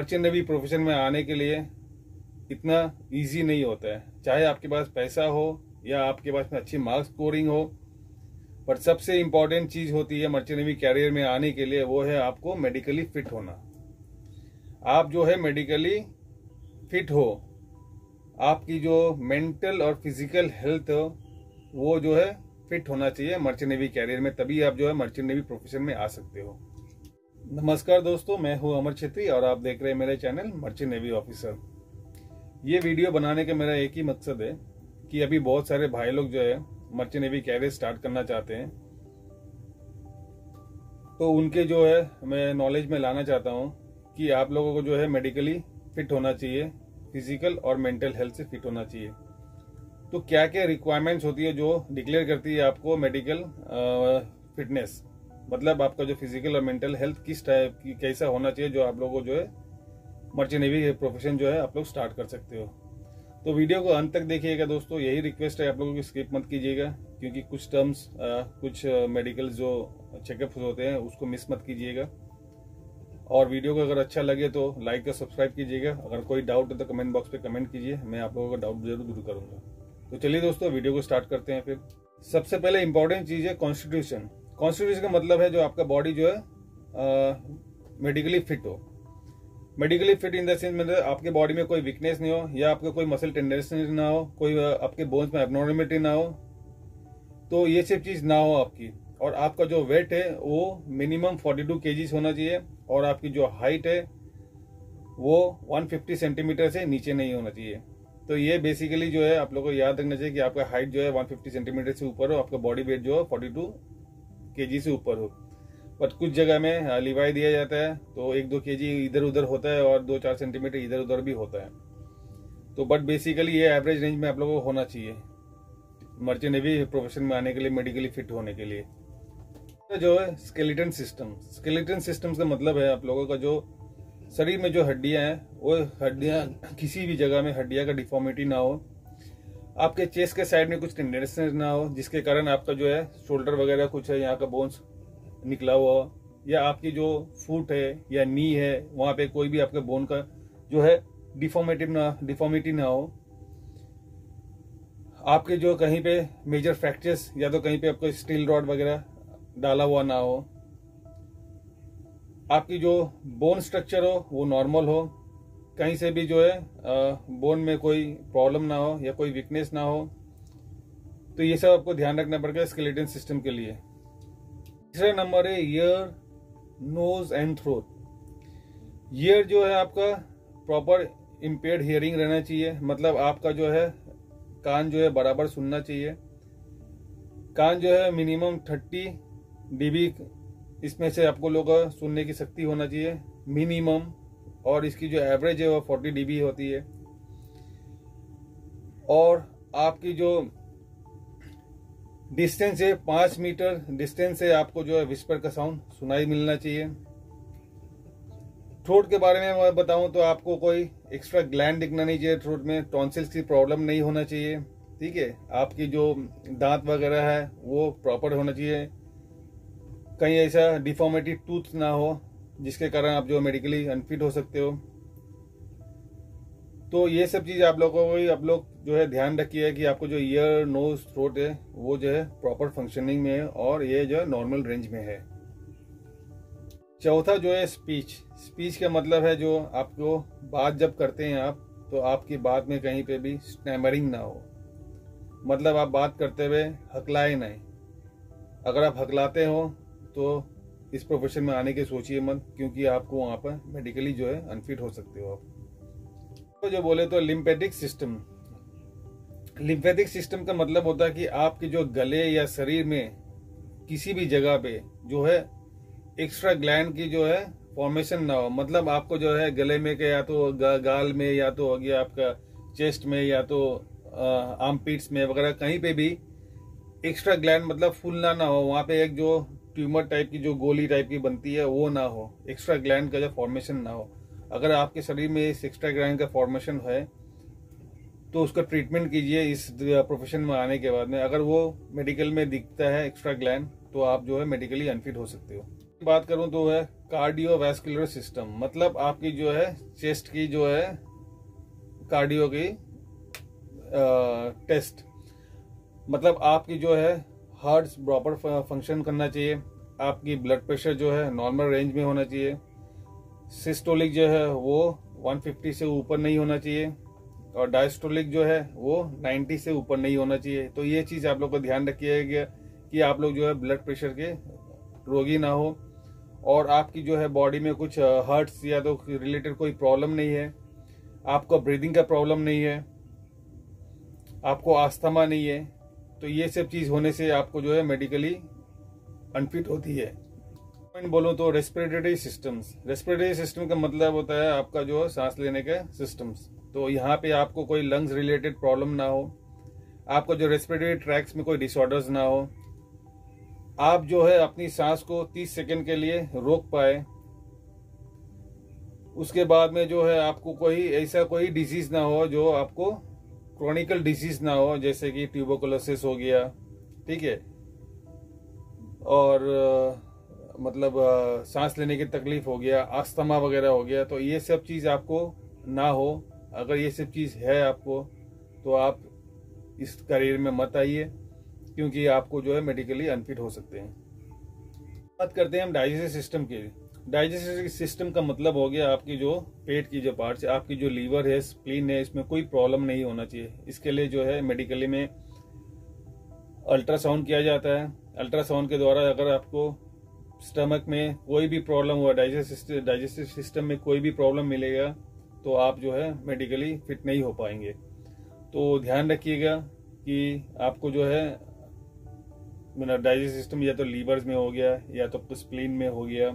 Merchant navy profession में आने के लिए इतना इजी नहीं होता है। चाहे आपके पास पैसा हो या आपके पास में अच्छी मार्क्स स्कोरिंग हो, पर सबसे इम्पोर्टेंट चीज होती है मर्चेंट नेवी कैरियर में आने के लिए, वो है आपको मेडिकली फिट होना। आप जो है मेडिकली फिट हो, आपकी जो मेंटल और फिजिकल हेल्थ हो वो जो है फिट होना चाहिए मर्चेंट नेवी कैरियर में, तभी आप जो है मर्चेंट नेवी प्रोफेशन में आ सकते हो। नमस्कार दोस्तों, मैं हूं अमर छेत्री और आप देख रहे हैं मेरे चैनल मर्चेंट नेवी ऑफिसर। ये वीडियो बनाने का मेरा एक ही मकसद है कि अभी बहुत सारे भाई लोग जो है मर्चेंट नेवी कैरियर स्टार्ट करना चाहते हैं, तो उनके जो है मैं नॉलेज में लाना चाहता हूं कि आप लोगों को जो है मेडिकली फिट होना चाहिए, फिजिकल और मेंटल हेल्थ से फिट होना चाहिए। तो क्या क्या रिक्वायरमेंट्स होती है जो डिक्लेयर करती है आपको मेडिकल फिटनेस, मतलब आपका जो फिजिकल और मेंटल हेल्थ किस टाइप की कैसा होना चाहिए, जो आप लोगों को जो है मर्चेंट नेवी प्रोफेशन जो है आप लोग स्टार्ट कर सकते हो। तो वीडियो को अंत तक देखिएगा दोस्तों, यही रिक्वेस्ट है आप लोगों की, स्किप मत कीजिएगा, क्योंकि कुछ टर्म्स कुछ मेडिकल जो चेकअप होते हैं उसको मिस मत कीजिएगा। और वीडियो को अगर अच्छा लगे तो लाइक और सब्सक्राइब कीजिएगा। अगर कोई डाउट है तो कमेंट बॉक्स पे कमेंट कीजिए, मैं आप लोगों का डाउट जरूर दूर करूंगा। तो चलिए दोस्तों वीडियो को स्टार्ट करते हैं। फिर सबसे पहले इंपॉर्टेंट चीज है कॉन्स्टिट्यूशन। कॉन्स्टिट्यूशन का मतलब है जो आपका बॉडी जो है मेडिकली फिट हो। Medically fit in the sense मतलब आपके बॉडी में कोई वीकनेस नहीं हो, या आपके कोई मसल टेंडेंसी ना हो, कोई आपके बोन्स में एब्नॉर्मलिटी ना हो, तो ये सब चीज ना हो आपकी। और आपका जो वेट है वो मिनिमम 42 kg होना चाहिए, और आपकी जो हाइट है वो 150 सेंटीमीटर से नीचे नहीं होना चाहिए। तो ये बेसिकली जो है आप लोगों को याद रखना चाहिए कि आपका हाइट जो है 150 सेंटीमीटर से ऊपर हो, आपका बॉडी वेट जो है 42 kg से ऊपर हो। बट कुछ जगह में लिवाई दिया जाता है तो 1-2 kg इधर उधर होता है और 2-4 सेंटीमीटर इधर उधर भी होता है। तो बट बेसिकली ये एवरेज रेंज में आप लोगों को होना चाहिए मर्चेंट नेवी प्रोफेशन में आने के लिए, मेडिकली फिट होने के लिए। तो जो है स्केलेटन सिस्टम, स्केलेटन सिस्टम का मतलब है आप लोगों का जो शरीर में जो हड्डियां हैं वो हड्डियां किसी भी जगह में हड्डियां का डिफॉर्मिटी ना हो, आपके चेस्ट के साइड में कुछ टेंडेंसी ना हो जिसके कारण आपका जो है शोल्डर वगैरह कुछ है यहाँ का बोन्स निकला हुआ हो, या आपकी जो फुट है या नी है वहां पे कोई भी आपके बोन का जो है डिफॉर्मिटी ना हो, आपके जो कहीं पे मेजर फ्रैक्चर्स या तो कहीं पे आपको स्टील रॉड वगैरह डाला हुआ ना हो, आपकी जो बोन स्ट्रक्चर हो वो नॉर्मल हो, कहीं से भी जो है बोन में कोई प्रॉब्लम ना हो या कोई वीकनेस ना हो। तो ये सब आपको ध्यान रखना पड़ेगा स्केलेटन सिस्टम के लिए। तीसरा नंबर है ear, nose and throat. Ear जो है आपका प्रॉपर इम्पेयर्ड हियरिंग रहना चाहिए, मतलब आपका जो है कान जो है बराबर सुनना चाहिए। कान जो है मिनिमम 30 dB इसमें से आपको लोग सुनने की शक्ति होना चाहिए मिनिमम, और इसकी जो एवरेज है वो 40 dB होती है। और आपकी जो डिस्टेंस है 5 मीटर डिस्टेंस से आपको जो है विस्पर का साउंड सुनाई मिलना चाहिए। थ्रोट के बारे में मैं बताऊं तो आपको कोई एक्स्ट्रा ग्लैंड दिखना नहीं चाहिए थ्रोट में, टॉन्सिल्स की प्रॉब्लम नहीं होना चाहिए, ठीक है। आपकी जो दांत वगैरह है वो प्रॉपर होना चाहिए, कहीं ऐसा डिफॉर्मिटी टूथ ना हो जिसके कारण आप जो मेडिकली अनफिट हो सकते हो। तो ये सब चीज आप लोगों को आप लोग जो है ध्यान रखिए कि आपको जो ईयर, नोज, थ्रोट है वो जो है प्रॉपर फंक्शनिंग में है और ये जो है नॉर्मल रेंज में है। चौथा जो है स्पीच। स्पीच का मतलब है जो आपको बात जब करते हैं आप, तो आपकी बात में कहीं पे भी स्टैमरिंग ना हो, मतलब आप बात करते हुए हकलाए नहीं। अगर आप हकलाते हो तो इस प्रोफेशन में आने की सोचिए मत, क्योंकि आपको वहां पर मेडिकली जो है अनफिट हो सकते हो आप। तो जो बोले तो लिम्फेटिक सिस्टम। लिम्फेटिक सिस्टम का मतलब होता है कि आपके जो गले या शरीर में किसी भी जगह पे जो है एक्स्ट्रा ग्लैंड की जो है फॉर्मेशन ना हो, मतलब आपको जो है गले में या तो गाल में या तो हो गया आपका चेस्ट में या तो आर्मपिट्स में वगैरह कहीं पे भी एक्स्ट्रा ग्लैंड मतलब फूलना ना हो, वहां पे एक जो ट्यूमर टाइप की जो गोली टाइप की बनती है वो ना हो, एक्स्ट्रा ग्लैंड का जो फॉर्मेशन ना हो। अगर आपके शरीर में इस एक्स्ट्रा ग्लैंड का फॉर्मेशन है तो उसका ट्रीटमेंट कीजिए इस प्रोफेशन में आने के बाद में। अगर वो मेडिकल में दिखता है एक्स्ट्रा ग्लैंड तो आप जो है मेडिकली अनफिट हो सकते हो। बात करूं तो है कार्डियोवैस्कुलर सिस्टम, मतलब आपकी जो है चेस्ट की जो है कार्डियो की टेस्ट, मतलब आपकी जो है हार्ट प्रॉपर फंक्शन करना चाहिए, आपकी ब्लड प्रेशर जो है नॉर्मल रेंज में होना चाहिए, सिस्टोलिक जो है वो 150 से ऊपर नहीं होना चाहिए, और डायस्टोलिक जो है वो 90 से ऊपर नहीं होना चाहिए। तो ये चीज़ आप लोग को ध्यान रखिएगा कि आप लोग जो है ब्लड प्रेशर के रोगी ना हो, और आपकी जो है बॉडी में कुछ हार्ट्स या तो रिलेटेड कोई प्रॉब्लम नहीं है, आपको ब्रीदिंग का प्रॉब्लम नहीं है, आपको अस्थमा नहीं है। तो ये सब चीज़ होने से आपको जो है मेडिकली अनफिट होती है। बोलूँ तो रेस्पिरेटरी सिस्टम्स, रेस्पिरेटरी सिस्टम का मतलब होता है आपका जो सांस लेने का सिस्टम्स। तो यहाँ पे आपको कोई लंग्स रिलेटेड प्रॉब्लम ना हो, आपको जो रेस्पिरेटरी ट्रैक्स में कोई डिसऑर्डर्स ना हो, आप जो है अपनी सांस को 30 सेकंड के लिए रोक पाए, उसके बाद में जो है आपको कोई ऐसा कोई डिजीज ना हो जो आपको क्रोनिकल डिजीज ना हो, जैसे कि ट्यूबरकुलोसिस हो गया, ठीक है, और मतलब सांस लेने की तकलीफ हो गया, अस्थमा वगैरह हो गया। तो ये सब चीज़ आपको ना हो। अगर ये सब चीज़ है आपको तो आप इस करियर में मत आइए, क्योंकि आपको जो है मेडिकली अनफिट हो सकते हैं। बात करते हैं हम डाइजेस्टिव सिस्टम की। डाइजेस्टिव सिस्टम का मतलब हो गया आपकी जो पेट की जो पार्ट्स, आपकी जो लीवर है, स्प्लीन है, इसमें कोई प्रॉब्लम नहीं होना चाहिए। इसके लिए जो है मेडिकली में अल्ट्रासाउंड किया जाता है। अल्ट्रासाउंड के द्वारा अगर आपको स्टमक में कोई भी प्रॉब्लम हुआ, डाइजेस्टिव सिस्टम में कोई भी प्रॉब्लम मिलेगा, तो आप जो है मेडिकली फिट नहीं हो पाएंगे। तो ध्यान रखिएगा कि आपको जो है डाइजेस्टिव सिस्टम या तो लीवर्स में हो गया या तो स्प्लीन में हो गया,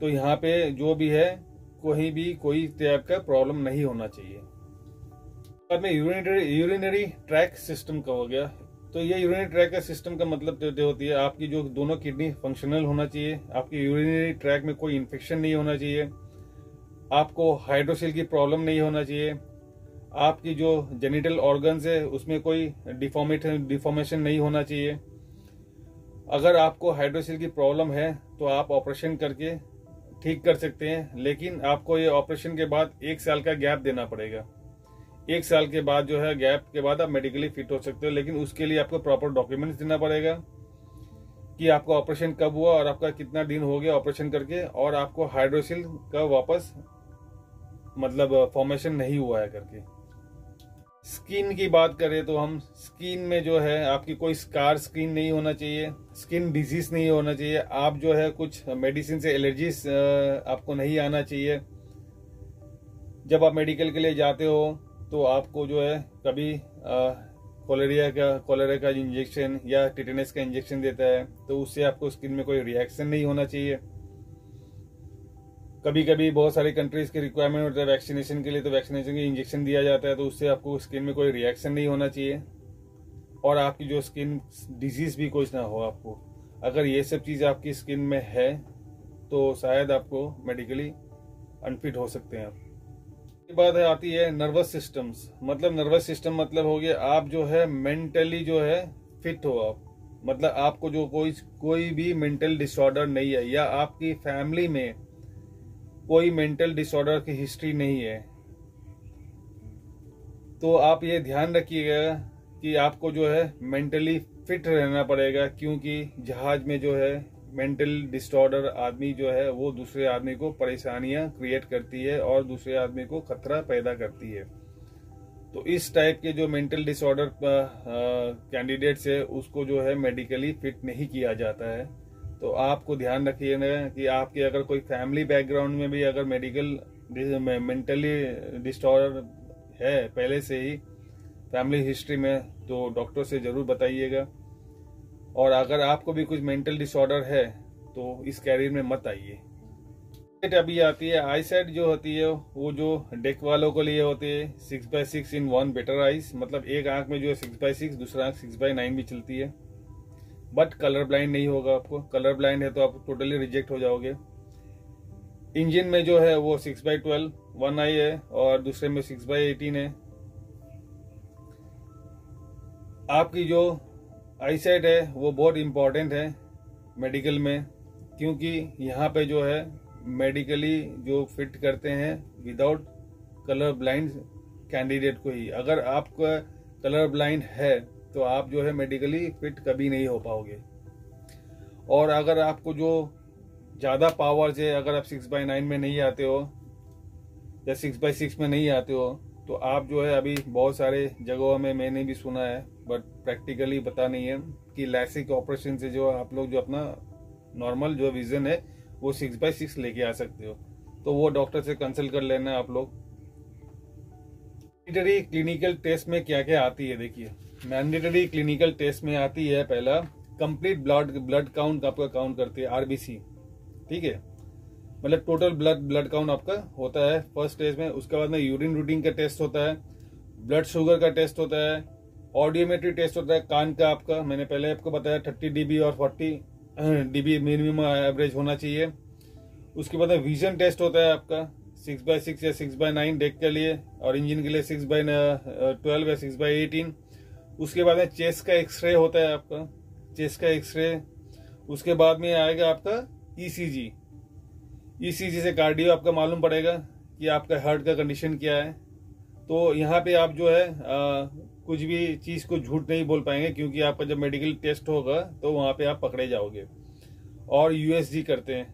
तो यहाँ पे जो भी है कोई टाइप का प्रॉब्लम नहीं होना चाहिए। बाद में यूरिनरी ट्रैक सिस्टम का हो गया। तो ये यूरिनरी ट्रैक का सिस्टम का मतलब होती है आपकी जो दोनों किडनी फंक्शनल होना चाहिए, आपकी यूरिनरी ट्रैक में कोई इन्फेक्शन नहीं होना चाहिए, आपको हाइड्रोसिल की प्रॉब्लम नहीं होना चाहिए, आपकी जो जेनिटल ऑर्गन्स है उसमें कोई डिफॉर्मेशन नहीं होना चाहिए। अगर आपको हाइड्रोसिल की प्रॉब्लम है तो आप ऑपरेशन करके ठीक कर सकते हैं, लेकिन आपको ये ऑपरेशन के बाद 1 साल का गैप देना पड़ेगा। 1 साल के बाद जो है गैप के बाद आप मेडिकली फिट हो सकते हो, लेकिन उसके लिए आपको प्रॉपर डॉक्यूमेंट्स देना पड़ेगा कि आपका ऑपरेशन कब हुआ और आपका कितना दिन हो गया ऑपरेशन करके, और आपको हाइड्रोसिल का वापस मतलब फॉर्मेशन नहीं हुआ है करके। स्किन की बात करें तो हम स्किन में जो है आपकी कोई स्कार स्किन नहीं होना चाहिए, स्किन डिजीज नहीं होना चाहिए, आप जो है कुछ मेडिसिन से एलर्जीज आपको नहीं आना चाहिए। जब आप मेडिकल के लिए जाते हो तो आपको जो है कभी कोलेरा का इंजेक्शन या टिटेनस का इंजेक्शन देता है, तो उससे आपको स्किन में कोई रिएक्शन नहीं होना चाहिए। कभी कभी बहुत सारी कंट्रीज की रिक्वायरमेंट होता है वैक्सीनेशन के लिए, तो वैक्सीनेशन के इंजेक्शन दिया जाता है, तो उससे आपको स्किन में कोई रिएक्शन नहीं होना चाहिए, और आपकी जो स्किन डिजीज भी कुछ ना हो आपको। अगर ये सब चीज़ आपकी स्किन में है तो शायद आपको मेडिकली अनफिट हो सकते हैं आप। बात है आती है नर्वस सिस्टम्स, मतलब नर्वस सिस्टम मतलब हो गया आप जो है मेंटली जो है फिट हो आप, मतलब आपको जो कोई भी मेंटल डिसऑर्डर नहीं है, या आपकी फैमिली में कोई मेंटल डिसऑर्डर की हिस्ट्री नहीं है, तो आप ये ध्यान रखिएगा कि आपको जो है मेंटली फिट रहना पड़ेगा, क्योंकि जहाज में जो है मेंटल डिसऑर्डर आदमी जो है वो दूसरे आदमी को परेशानियां क्रिएट करती है और दूसरे आदमी को खतरा पैदा करती है। तो इस टाइप के जो मेंटल डिसऑर्डर कैंडिडेट्स है उसको जो है मेडिकली फिट नहीं किया जाता है। तो आपको ध्यान रखिएगा कि आपके अगर कोई फैमिली बैकग्राउंड में भी अगर मेंटली डिसऑर्डर है पहले से ही फैमिली हिस्ट्री में, तो डॉक्टर से जरूर बताइएगा। और अगर आपको भी कुछ मेंटल डिसऑर्डर है तो इस कैरियर में मत आइए। अभी आती है आई साइट जो होती है वो जो डेक वालों को लिए होती है 6x6 इन 1 बेटर आइज, मतलब एक आंख में जो है 6x6, दूसरा आंख 6x9 भी चलती है, बट कलर ब्लाइंड नहीं होगा। आपको कलर ब्लाइंड है तो आप टोटली रिजेक्ट हो जाओगे। इंजन में जो है वो 6x12 1 आई है और दूसरे में 6x18 है। आपकी जो आई साइट है वो बहुत इंपॉर्टेंट है मेडिकल में, क्योंकि यहाँ पे जो है मेडिकली जो फिट करते हैं विदाउट कलर ब्लाइंड कैंडिडेट को ही। अगर आपका कलर ब्लाइंड है तो आप जो है मेडिकली फिट कभी नहीं हो पाओगे। और अगर आपको जो ज़्यादा पावर है, अगर आप 6x9 में नहीं आते हो या 6x6 में नहीं आते हो, तो आप जो है अभी बहुत सारे जगहों में मैंने भी सुना है बट प्रैक्टिकली पता नहीं है कि लैसिक ऑपरेशन से जो आप लोग जो अपना नॉर्मल जो विजन है वो 6x6 लेके आ सकते हो। तो वो डॉक्टर से कंसल्ट कर लेना आप लोग। मैंडेटरी क्लिनिकल टेस्ट में क्या क्या आती है, देखिए मैंडेटरी क्लिनिकल टेस्ट में आती है पहला कंप्लीट ब्लड काउंट आपका काउंट करती है आरबीसी, ठीक है, मतलब टोटल ब्लड काउंट आपका होता है फर्स्ट स्टेज में। उसके बाद में यूरिन रूटीन का टेस्ट होता है, ब्लड शुगर का टेस्ट होता है, ऑडियोमेट्री टेस्ट होता है कान का आपका, मैंने पहले आपको बताया 30 dB और 40 dB मिनिमम एवरेज होना चाहिए। उसके बाद में विजन टेस्ट होता है आपका 6x6 या 6x9 डेक के लिए, और इंजन के लिए 6x12 या 6x18। उसके बाद में चेस्ट का एक्सरे होता है आपका, चेस्ट का एक्सरे। उसके बाद में आएगा आपका ईसीजी, ईसीजी से कार्डियो आपका मालूम पड़ेगा कि आपका हार्ट का कंडीशन क्या है। तो यहाँ पे आप जो है कुछ भी चीज को झूठ नहीं बोल पाएंगे, क्योंकि आपका जब मेडिकल टेस्ट होगा तो वहां पे आप पकड़े जाओगे। और यूएसजी करते हैं,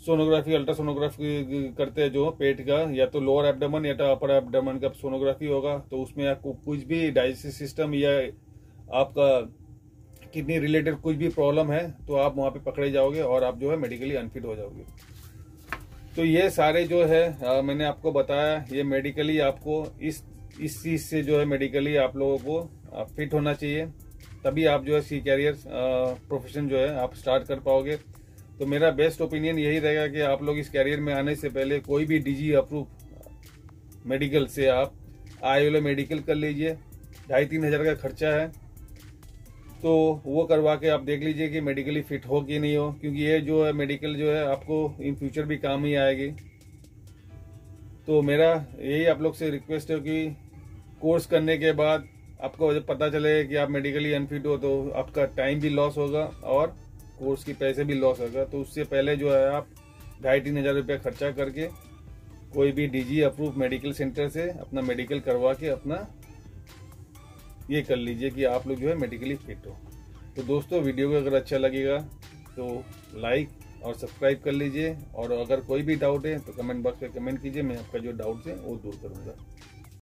सोनोग्राफी अल्ट्रासोनोग्राफी करते हैं जो पेट का, या तो लोअर एब्डोमेन या तो अपर एब्डोमेन का सोनोग्राफी होगा। तो उसमें आपको कुछ भी डाइजेस्टिव सिस्टम या आपका किडनी रिलेटेड कुछ भी प्रॉब्लम है तो आप वहां पे पकड़े जाओगे और आप जो है मेडिकली अनफिट हो जाओगे। तो ये सारे जो है मैंने आपको बताया, ये मेडिकली आपको इस चीज से जो है मेडिकली आप लोगों को फिट होना चाहिए, तभी आप जो है सी कैरियर प्रोफेशन जो है आप स्टार्ट कर पाओगे। तो मेरा बेस्ट ओपिनियन यही रहेगा कि आप लोग इस कैरियर में आने से पहले कोई भी डीजी अप्रूव मेडिकल से आप आईओएल मेडिकल कर लीजिए। 2,500-3 हज़ार का खर्चा है, तो वो करवा के आप देख लीजिए कि मेडिकली फिट हो कि नहीं हो, क्योंकि ये जो है मेडिकल जो है आपको इन फ्यूचर भी काम ही आएगी। तो मेरा यही आप लोग से रिक्वेस्ट है कि कोर्स करने के बाद आपको जब पता चले कि आप मेडिकली अनफिट हो तो आपका टाइम भी लॉस होगा और कोर्स के पैसे भी लॉस होगा। तो उससे पहले जो है आप 2,500-3 हज़ार रुपया खर्चा करके कोई भी डीजी अप्रूव मेडिकल सेंटर से अपना मेडिकल करवा के अपना ये कर लीजिए कि आप लोग जो है मेडिकली फिट हो। तो दोस्तों वीडियो को अगर अच्छा लगेगा तो लाइक और सब्सक्राइब कर लीजिए, और अगर कोई भी डाउट है तो कमेंट बॉक्स में कमेंट कीजिए, मैं आपका जो डाउट है वो दूर करूँगा।